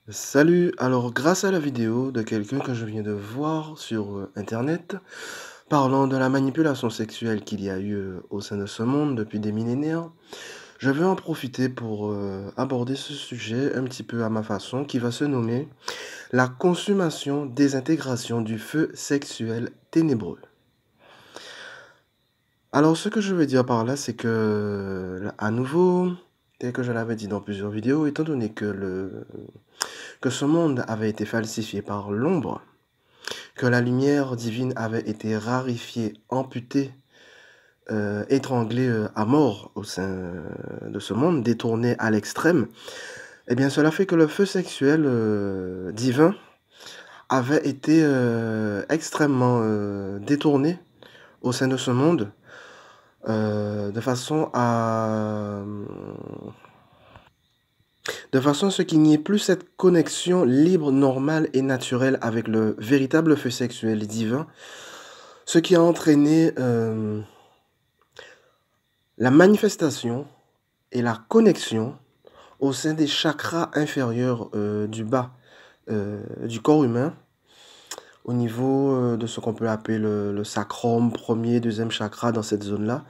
Salut, alors grâce à la vidéo de quelqu'un que je viens de voir sur Internet, parlant de la manipulation sexuelle qu'il y a eu au sein de ce monde depuis des millénaires, je veux en profiter pour aborder ce sujet un petit peu à ma façon, qui va se nommer la consommation, désintégration du feu sexuel ténébreux. Alors ce que je veux dire par là, c'est que, à nouveau, tel que je l'avais dit dans plusieurs vidéos, étant donné que ce monde avait été falsifié par l'ombre, que la lumière divine avait été raréfiée, amputée, étranglée, à mort au sein, de ce monde, détournée à l'extrême, eh bien cela fait que le feu sexuel, divin avait été, extrêmement, détourné au sein de ce monde, de façon à ce qu'il n'y ait plus cette connexion libre, normale et naturelle avec le véritable feu sexuel divin, ce qui a entraîné, la manifestation et la connexion au sein des chakras inférieurs, du bas, du corps humain, au niveau, de ce qu'on peut appeler le sacrum, premier, deuxième chakra dans cette zone-là.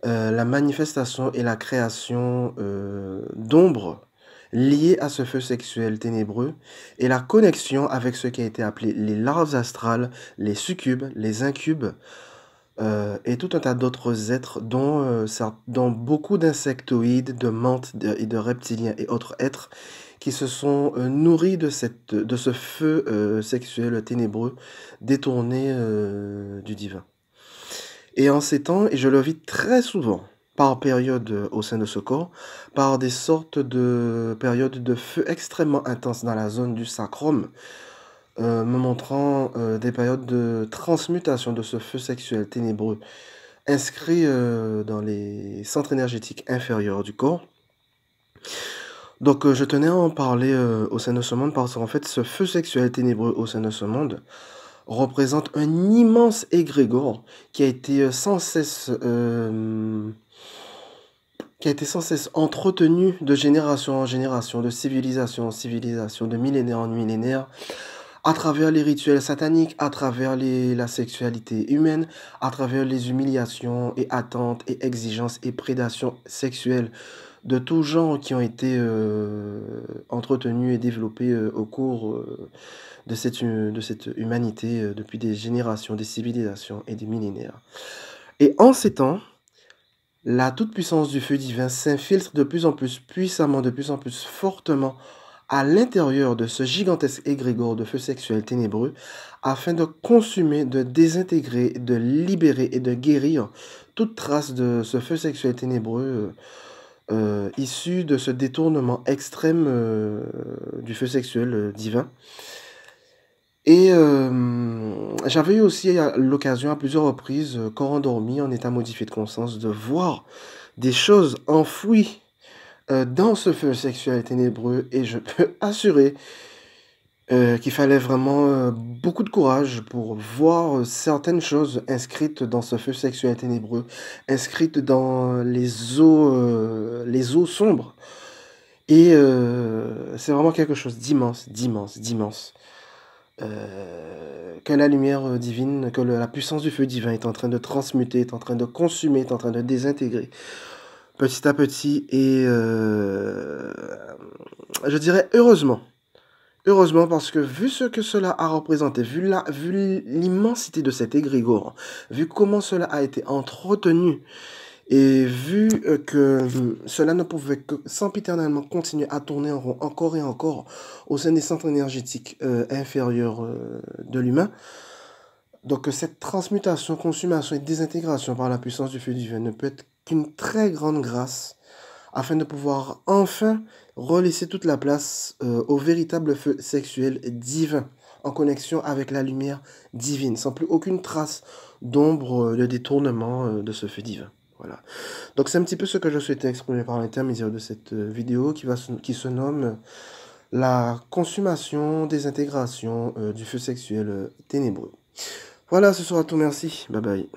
La manifestation et la création, d'ombres liées à ce feu sexuel ténébreux et la connexion avec ce qui a été appelé les larves astrales, les succubes, les incubes, et tout un tas d'autres êtres dont beaucoup d'insectoïdes, de mantes et de reptiliens et autres êtres qui se sont, nourris de ce feu, sexuel ténébreux détourné, du divin. Et en ces temps, et je le vis très souvent, par période, au sein de ce corps, par des sortes de périodes de feu extrêmement intenses dans la zone du sacrum, me montrant, des périodes de transmutation de ce feu sexuel ténébreux inscrit, dans les centres énergétiques inférieurs du corps. Donc, je tenais à en parler, au sein de ce monde parce qu'en fait, ce feu sexuel ténébreux au sein de ce monde représente un immense égrégore qui a été, sans cesse entretenu de génération en génération, de civilisation en civilisation, de millénaire en millénaire, à travers les rituels sataniques, à travers la sexualité humaine, à travers les humiliations et attentes et exigences et prédations sexuelles de tout genre qui ont été, entretenus et développés, au cours, de cette humanité, depuis des générations, des civilisations et des millénaires. Et en ces temps, la toute-puissance du feu divin s'infiltre de plus en plus puissamment, de plus en plus fortement à l'intérieur de ce gigantesque égrégore de feu sexuel ténébreux, afin de consumer, de désintégrer, de libérer et de guérir toute trace de ce feu sexuel ténébreux, issu de ce détournement extrême, du feu sexuel, divin. Et j'avais eu aussi l'occasion à plusieurs reprises, corps endormi, en état modifié de conscience, de voir des choses enfouies, dans ce feu sexuel ténébreux, et je peux assurer, qu'il fallait vraiment, beaucoup de courage pour voir, certaines choses inscrites dans ce feu sexuel ténébreux, inscrites dans les eaux sombres, et c'est vraiment quelque chose d'immense, d'immense, d'immense, que la lumière, divine, que la puissance du feu divin est en train de transmuter, est en train de consumer, est en train de désintégrer petit à petit, et je dirais heureusement. Heureusement, parce que vu ce que cela a représenté, vu l'immensité de cet égrégore, vu comment cela a été entretenu, et vu, que, cela ne pouvait que sempiternellement continuer à tourner en rond encore et encore au sein des centres énergétiques, inférieurs, de l'humain. Donc, cette transmutation, consommation et désintégration par la puissance du feu divin ne peut être qu'une très grande grâce, afin de pouvoir enfin relaisser toute la place, au véritable feu sexuel divin, en connexion avec la lumière divine, sans plus aucune trace d'ombre, de détournement, de ce feu divin. Voilà. Donc c'est un petit peu ce que je souhaitais exprimer par l'intermédiaire de cette, vidéo qui se nomme, la consommation, désintégration, du feu sexuel, ténébreux. Voilà, ce sera tout, merci. Bye bye.